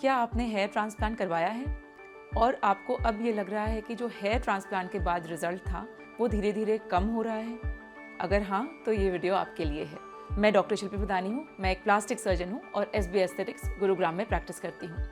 क्या आपने hair transplant करवाया है और आपको अब ये लग रहा है कि जो हेयर ट्रांसप्लांट के बाद रिजल्ट था वो धीरे धीरे कम हो रहा है? अगर हाँ, तो ये वीडियो आपके लिए है। मैं डॉक्टर शिल्पी पदानी हूँ। मैं एक प्लास्टिक सर्जन हूँ और SB एस्थेटिक्स गुरुग्राम में प्रैक्टिस करती हूँ।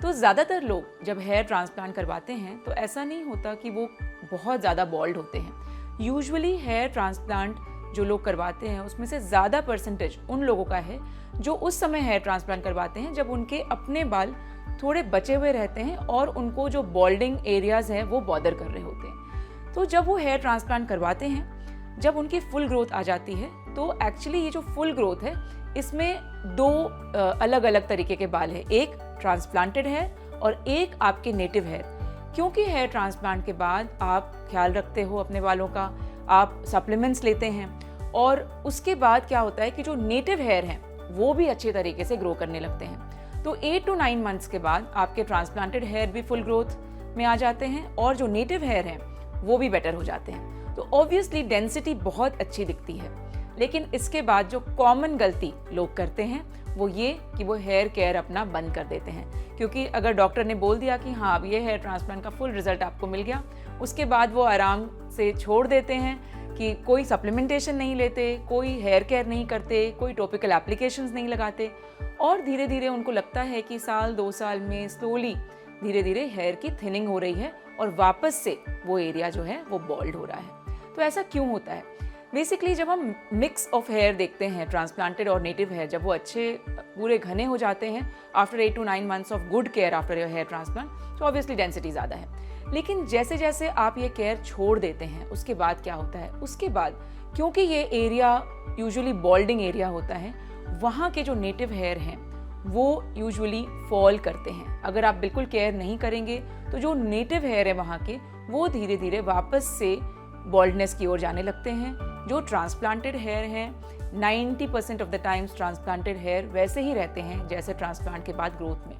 तो ज़्यादातर लोग जब हेयर ट्रांसप्लांट करवाते हैं तो ऐसा नहीं होता कि वो बहुत ज़्यादा बॉल्ड होते हैं। यूजुअली हेयर ट्रांसप्लांट जो लोग करवाते हैं उसमें से ज़्यादा परसेंटेज उन लोगों का है जो उस समय हेयर ट्रांसप्लांट करवाते हैं जब उनके अपने बाल थोड़े बचे हुए रहते हैं और उनको जो बॉल्डिंग एरियाज़ हैं वो बॉदर कर रहे होते हैं। तो जब वो हेयर ट्रांसप्लांट करवाते हैं, जब उनकी फुल ग्रोथ आ जाती है, तो एक्चुअली ये जो फुल ग्रोथ है इसमें दो अलग अलग तरीके के बाल हैं। एक ट्रांसप्लांटेड हेयर और एक आपके नेटिव हेयर। क्योंकि हेयर ट्रांसप्लांट के बाद आप ख्याल रखते हो अपने बालों का, आप सप्लीमेंट्स लेते हैं और उसके बाद क्या होता है कि जो नेटिव हेयर हैं वो भी अच्छे तरीके से ग्रो करने लगते हैं। तो 8 to 9 मंथ्स के बाद आपके ट्रांसप्लांटेड हेयर भी फुल ग्रोथ में आ जाते हैं और जो नेटिव हेयर हैं वो भी बेटर हो जाते हैं। तो ऑब्वियसली डेंसिटी बहुत अच्छी दिखती है। लेकिन इसके बाद जो कॉमन गलती लोग करते हैं वो ये कि वो हेयर केयर अपना बंद कर देते हैं। क्योंकि अगर डॉक्टर ने बोल दिया कि हाँ अब ये हेयर ट्रांसप्लांट का फुल रिजल्ट आपको मिल गया, उसके बाद वो आराम से छोड़ देते हैं कि कोई सप्लीमेंटेशन नहीं लेते, कोई हेयर केयर नहीं करते, कोई टॉपिकल एप्लीकेशंस नहीं लगाते और धीरे धीरे उनको लगता है कि साल 2 साल में स्लोली धीरे धीरे हेयर की थिनिंग हो रही है और वापस से वो एरिया जो है वो बॉल्ड हो रहा है। तो ऐसा क्यों होता है? बेसिकली जब हम मिक्स ऑफ हेयर देखते हैं, ट्रांसप्लांटेड और नेटिव हेयर, जब वो अच्छे पूरे घने हो जाते हैं after 8 to 9 months of good care after your hair transplant, तो ऑब्वियसली डेंसिटी ज़्यादा है। लेकिन जैसे जैसे आप ये केयर छोड़ देते हैं उसके बाद क्या होता है, उसके बाद क्योंकि ये एरिया यूजुअली बॉल्डिंग एरिया होता है, वहाँ के जो नेटिव हेयर हैं वो यूजुअली फॉल करते हैं। अगर आप बिल्कुल केयर नहीं करेंगे तो जो नेटिव हेयर है वहाँ के वो धीरे धीरे वापस से बॉल्डनेस की ओर जाने लगते हैं। जो ट्रांसप्लांटेड हेयर हैं 90% of the times transplanted hair वैसे ही रहते हैं जैसे ट्रांसप्लांट के बाद ग्रोथ में।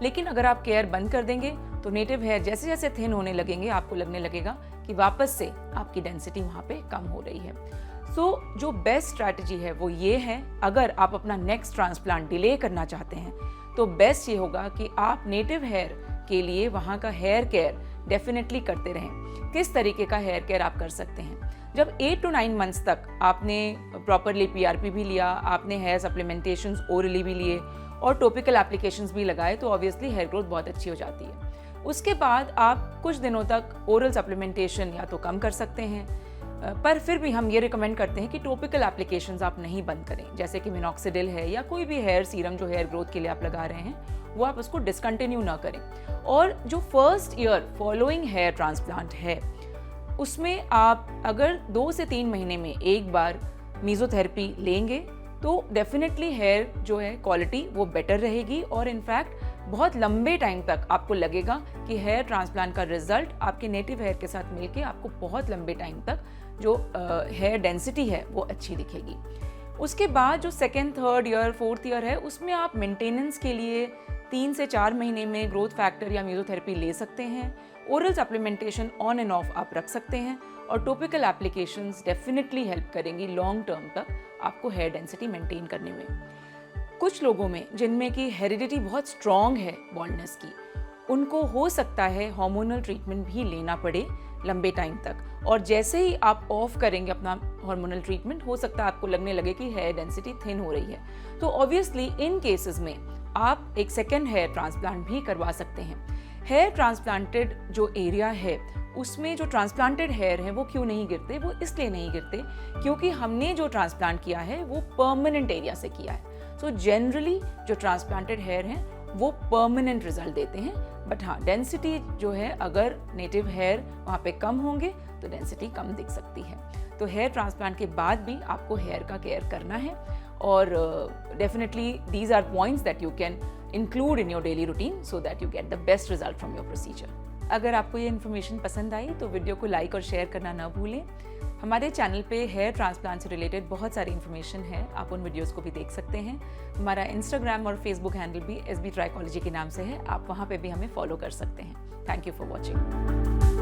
लेकिन अगर आप केयर बंद कर देंगे तो नेटिव हेयर जैसे जैसे थिन होने लगेंगे आपको लगने लगेगा कि वापस से आपकी डेंसिटी वहाँ पे कम हो रही है। सो जो बेस्ट स्ट्रैटेजी है वो ये है, अगर आप अपना नेक्स्ट ट्रांसप्लांट डिले करना चाहते हैं तो बेस्ट ये होगा कि आप नेटिव हेयर के लिए वहाँ का हेयर केयर डेफिनेटली करते रहें। किस तरीके का हेयर केयर आप कर सकते हैं? जब 8 to 9 मंथ्स तक आपने प्रॉपरली PRP भी लिया, आपने हेयर सप्लीमेंटेशंस ओरली भी लिए और टॉपिकल एप्लीकेशंस भी लगाए, तो ऑब्वियसली हेयर ग्रोथ बहुत अच्छी हो जाती है। उसके बाद आप कुछ दिनों तक ओरल सप्लीमेंटेशन या तो कम कर सकते हैं, पर फिर भी हम ये रिकमेंड करते हैं कि टॉपिकल एप्लीकेशंस आप नहीं बंद करें। जैसे कि मिनॉक्सिडिल है या कोई भी हेयर सीरम जो हेयर ग्रोथ के लिए आप लगा रहे हैं वो आप उसको डिसकंटिन्यू ना करें। और जो first year following hair transplant है उसमें आप अगर 2 से 3 महीने में एक बार मीजोथेरेपी लेंगे तो डेफिनेटली हेयर जो है क्वालिटी वो बेटर रहेगी और इनफैक्ट बहुत लंबे टाइम तक आपको लगेगा कि हेयर ट्रांसप्लांट का रिजल्ट आपके नेटिव हेयर के साथ मिलके आपको बहुत लंबे टाइम तक जो हेयर डेंसिटी है वो अच्छी दिखेगी। उसके बाद जो 2nd, 3rd year, 4th year है उसमें आप मेंटेनेंस के लिए 3 से 4 महीने में ग्रोथ फैक्टर या मीजोथेरेपी ले सकते हैं। Oral supplementation on end of आप रख सकते हैं और टॉपिकल एप्लीकेशंस डेफिनेटली हेल्प करेंगी लॉन्ग टर्म तक आपको हेयर डेंसिटी मेंटेन करने में। कुछ लोगों में जिनमें की हेरिडिटी बहुत स्ट्रॉन्ग है बॉल्डनेस की, उनको हो सकता है हार्मोनल ट्रीटमेंट भी लेना पड़े लंबे टाइम तक, और जैसे ही आप ऑफ करेंगे अपना हार्मोनल ट्रीटमेंट हो सकता है आपको लगने लगे कि हेयर डेंसिटी थिन हो रही है। तो ऑब्वियसली इन केसेस में आप एक सेकेंड हेयर ट्रांसप्लांट भी करवा सकते हैं। हेयर ट्रांसप्लांटेड जो एरिया है उसमें जो ट्रांसप्लांटेड हेयर है वो क्यों नहीं गिरते? वो इसलिए नहीं गिरते क्योंकि हमने जो ट्रांसप्लांट किया है वो परमानेंट एरिया से किया है। सो जनरली जो ट्रांसप्लांटेड हेयर हैं वो परमानेंट रिजल्ट देते हैं। बट हाँ, डेंसिटी जो है अगर नेटिव हेयर वहाँ पे कम होंगे तो डेंसिटी कम दिख सकती है। तो हेयर ट्रांसप्लांट के बाद भी आपको हेयर का केयर करना है और definitely these are points that you can include in your daily routine so that you get the best result from your procedure. अगर आपको ये इन्फॉर्मेशन पसंद आई तो वीडियो को लाइक और शेयर करना ना भूलें। हमारे चैनल पे हेयर ट्रांसप्लांट से रिलेटेड बहुत सारी इन्फॉर्मेशन है, आप उन वीडियोस को भी देख सकते हैं। हमारा इंस्टाग्राम और फेसबुक हैंडल भी SB ट्राइकोलॉजी के नाम से है, आप वहाँ पे भी हमें फॉलो कर सकते हैं। Thank you for watching.